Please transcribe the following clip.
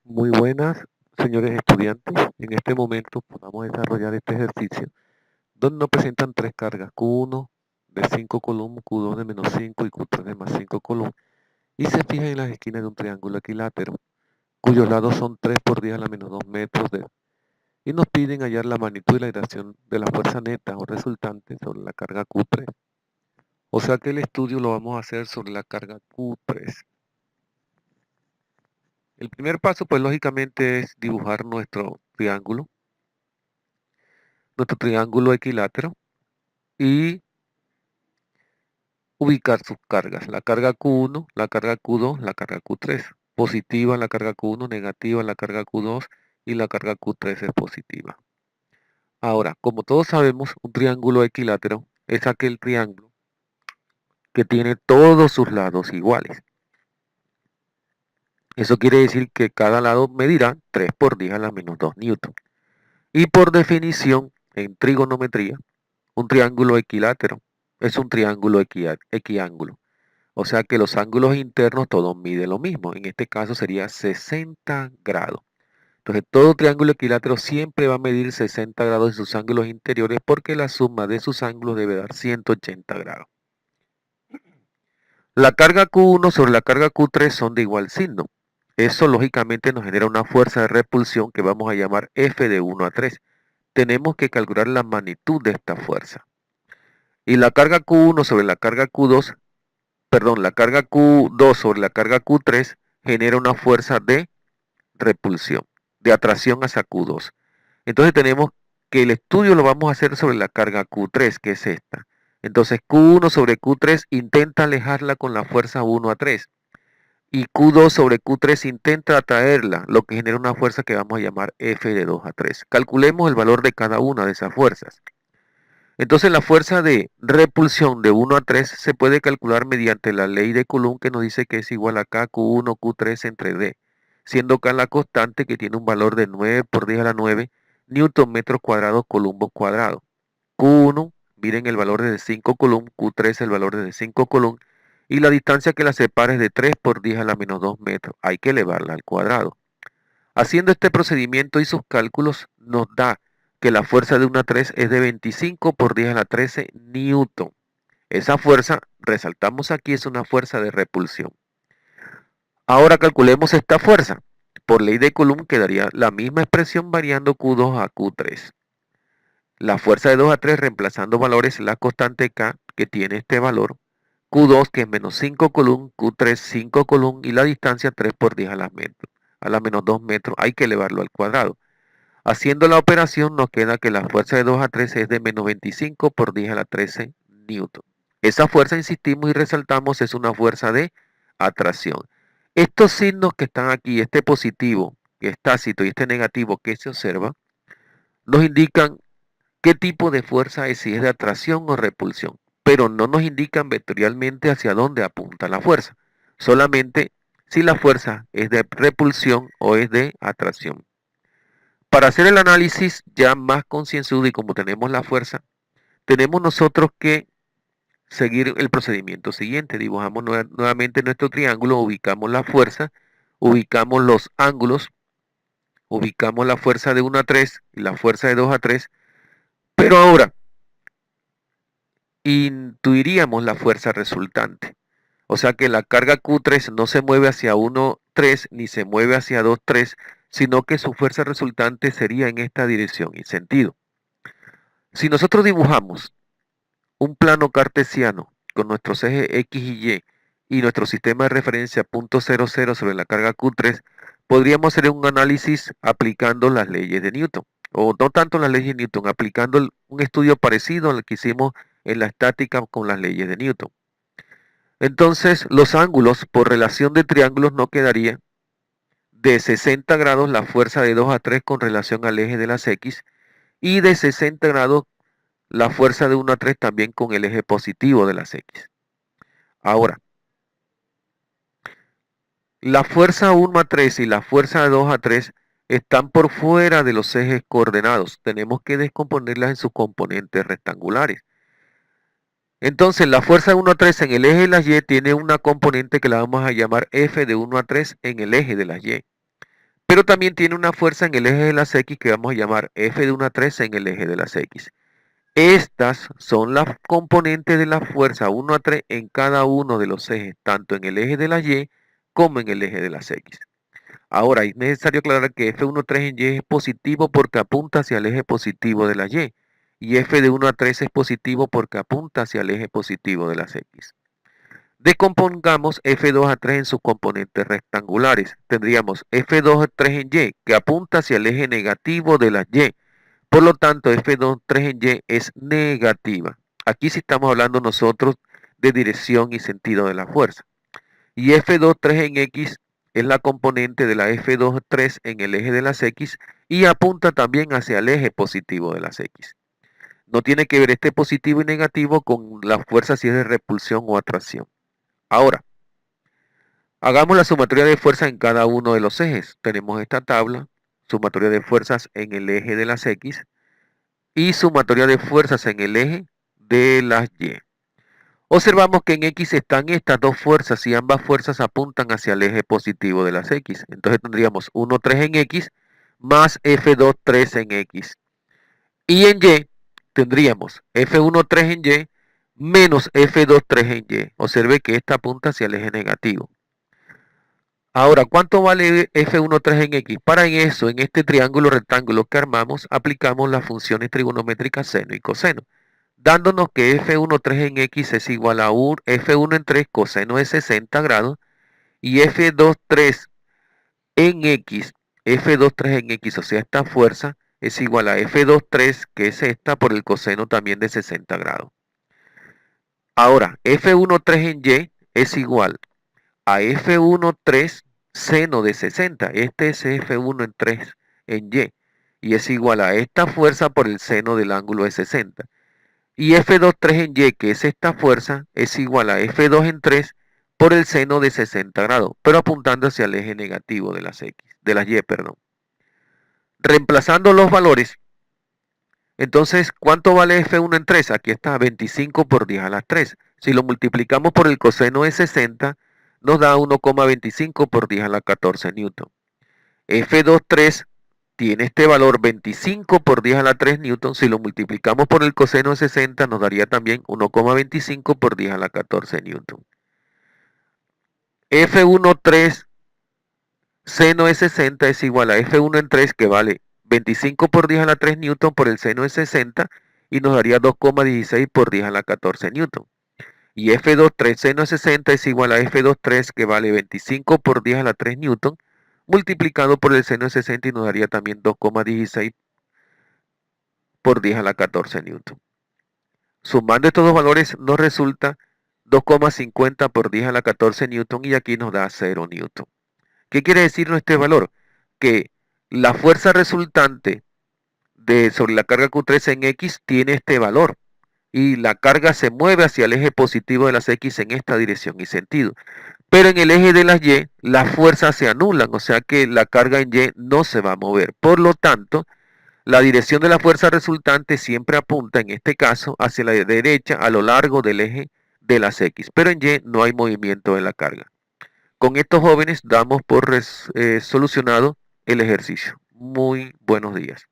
Muy buenas, señores estudiantes. En este momento vamos a desarrollar este ejercicio donde nos presentan tres cargas, Q1 de 5 column, Q2 de -5 y Q3 de +5 column, y se fijan en las esquinas de un triángulo equilátero, cuyos lados son 3 por 10 a la menos 2 metros y nos piden hallar la magnitud y la dirección de la fuerza neta o resultante sobre la carga Q3. O sea que el estudio lo vamos a hacer sobre la carga Q3. El primer paso, pues lógicamente, es dibujar nuestro triángulo equilátero y ubicar sus cargas. La carga Q1, la carga Q2, la carga Q3. Positiva la carga Q1, negativa la carga Q2 y la carga Q3 es positiva. Ahora, como todos sabemos, un triángulo equilátero es aquel triángulo que tiene todos sus lados iguales. Eso quiere decir que cada lado medirá 3 por 10 a la menos 2 newton. Y por definición, en trigonometría, un triángulo equilátero es un triángulo equiángulo. O sea que los ángulos internos todos miden lo mismo. En este caso sería 60 grados. Entonces todo triángulo equilátero siempre va a medir 60 grados en sus ángulos interiores porque la suma de sus ángulos debe dar 180 grados. La carga Q1 sobre la carga Q3 son de igual signo. Eso lógicamente nos genera una fuerza de repulsión que vamos a llamar F de 1 a 3. Tenemos que calcular la magnitud de esta fuerza. Y la carga Q1 sobre la carga Q2, la carga Q2 sobre la carga Q3 genera una fuerza de repulsión, de atracción hacia Q2. Entonces tenemos que el estudio lo vamos a hacer sobre la carga Q3, que es esta. Entonces Q1 sobre Q3 intenta alejarla con la fuerza 1 a 3. Y Q2 sobre Q3 intenta atraerla, lo que genera una fuerza que vamos a llamar F de 2 a 3. Calculemos el valor de cada una de esas fuerzas. Entonces la fuerza de repulsión de 1 a 3 se puede calcular mediante la ley de Coulomb que nos dice que es igual a K Q1 Q3 entre D, siendo K la constante que tiene un valor de 9 por 10 a la 9 newton metros cuadrados Coulomb cuadrado. Q1, miren el valor de 5 Coulomb, Q3 el valor de 5 Coulomb y la distancia que la separa es de 3 por 10 a la menos 2 metros. Hay que elevarla al cuadrado. Haciendo este procedimiento y sus cálculos nos da que la fuerza de 1 a 3 es de 25 por 10 a la 13 newton. Esa fuerza, resaltamos aquí, es una fuerza de repulsión. Ahora calculemos esta fuerza. Por ley de Coulomb quedaría la misma expresión variando Q2 a Q3. La fuerza de 2 a 3 reemplazando valores, la constante K que tiene este valor, Q2 que es menos 5 Coulomb, Q3 5 Coulomb y la distancia 3 por 10 a la menos 2 metros. Hay que elevarlo al cuadrado. Haciendo la operación nos queda que la fuerza de 2 a 3 es de menos 25 por 10 a la 13 newton. Esa fuerza, insistimos y resaltamos, es una fuerza de atracción. Estos signos que están aquí, este positivo, que es tácito, y este negativo que se observa, nos indican qué tipo de fuerza es, si es de atracción o repulsión, pero no nos indican vectorialmente hacia dónde apunta la fuerza, solamente si la fuerza es de repulsión o es de atracción. Para hacer el análisis ya más concienzudo y como tenemos la fuerza, tenemos nosotros que seguir el procedimiento siguiente. Dibujamos nuevamente nuestro triángulo, ubicamos la fuerza, ubicamos los ángulos, ubicamos la fuerza de 1 a 3 y la fuerza de 2 a 3, pero ahora intuiríamos la fuerza resultante. O sea que la carga Q3 no se mueve hacia 1, 3 ni se mueve hacia 2, 3, sino que su fuerza resultante sería en esta dirección y sentido. Si nosotros dibujamos un plano cartesiano con nuestros ejes X y Y nuestro sistema de referencia punto 0, 0 sobre la carga Q3, podríamos hacer un análisis aplicando las leyes de Newton, o no tanto las leyes de Newton, aplicando un estudio parecido al que hicimos en la estática con las leyes de Newton. Entonces, los ángulos por relación de triángulos no quedaría de 60 grados la fuerza de 2 a 3 con relación al eje de las X y de 60 grados la fuerza de 1 a 3 también con el eje positivo de las X. Ahora, la fuerza 1 a 3 y la fuerza de 2 a 3 están por fuera de los ejes coordenados. Tenemos que descomponerlas en sus componentes rectangulares. Entonces, la fuerza de 1 a 3 en el eje de las Y tiene una componente que la vamos a llamar F de 1 a 3 en el eje de las Y. pero también tiene una fuerza en el eje de las X que vamos a llamar F de 1 a 3 en el eje de las X. Estas son las componentes de la fuerza 1 a 3 en cada uno de los ejes, tanto en el eje de la Y como en el eje de las X. Ahora, es necesario aclarar que F1,3 en Y es positivo porque apunta hacia el eje positivo de la y F de 1 a 3 es positivo porque apunta hacia el eje positivo de las X. Decompongamos F2 a 3 en sus componentes rectangulares. Tendríamos F2 a 3 en Y que apunta hacia el eje negativo de la Y. Por lo tanto, F2 3 en Y es negativa. Aquí sí estamos hablando nosotros de dirección y sentido de la fuerza. Y F2 3 en X es la componente de la F2 3 en el eje de las X y apunta también hacia el eje positivo de las X. No tiene que ver este positivo y negativo con la fuerza si es de repulsión o atracción. Ahora, hagamos la sumatoria de fuerzas en cada uno de los ejes. Tenemos esta tabla, sumatoria de fuerzas en el eje de las X y sumatoria de fuerzas en el eje de las Y. Observamos que en X están estas dos fuerzas y ambas fuerzas apuntan hacia el eje positivo de las X. Entonces tendríamos 1, 3 en X más F2, 3 en X. Y en Y tendríamos F1, 3 en Y menos F2, 3 en Y. Observe que esta apunta hacia el eje negativo. Ahora, ¿cuánto vale F1, 3 en X? Para eso, en este triángulo rectángulo que armamos, aplicamos las funciones trigonométricas seno y coseno, dándonos que F1, 3 en X es igual a F1 en 3 coseno de 60 grados y F2, 3 en X, F2, 3 en X, o sea, esta fuerza es igual a F2, 3, que es esta por el coseno también de 60 grados. Ahora, F1, 3 en Y es igual a F1, 3 seno de 60. Este es F1 en 3 en Y es igual a esta fuerza por el seno del ángulo de 60. Y F2, 3 en Y, que es esta fuerza, es igual a F2 en 3 por el seno de 60 grados, pero apuntando hacia el eje negativo de las X, de las Y, perdón. Reemplazando los valores, entonces, ¿cuánto vale F1 en 3? Aquí está 25 por 10 a la 3. Si lo multiplicamos por el coseno de 60, nos da 1,25 por 10 a la 14 newton. F2, 3 tiene este valor 25 por 10 a la 3 newton. Si lo multiplicamos por el coseno de 60, nos daría también 1,25 por 10 a la 14 newton. F1, 3 seno de 60 es igual a F1 en 3, que vale 25 por 10 a la 3 newton por el seno de 60 y nos daría 2,16 por 10 a la 14 newton. Y F2, 3 seno de 60 es igual a F2, 3, que vale 25 por 10 a la 3 newton multiplicado por el seno de 60 y nos daría también 2,16 por 10 a la 14 newton. Sumando estos dos valores nos resulta 2,50 por 10 a la 14 newton y aquí nos da 0 newton. ¿Qué quiere decirnos este valor? Que la fuerza resultante sobre la carga Q3 en X tiene este valor y la carga se mueve hacia el eje positivo de las X en esta dirección y sentido. Pero en el eje de las Y, las fuerzas se anulan, o sea que la carga en Y no se va a mover. Por lo tanto, la dirección de la fuerza resultante siempre apunta, en este caso, hacia la derecha a lo largo del eje de las X. Pero en Y no hay movimiento de la carga. Con estos jóvenes damos por solucionado el ejercicio. Muy buenos días.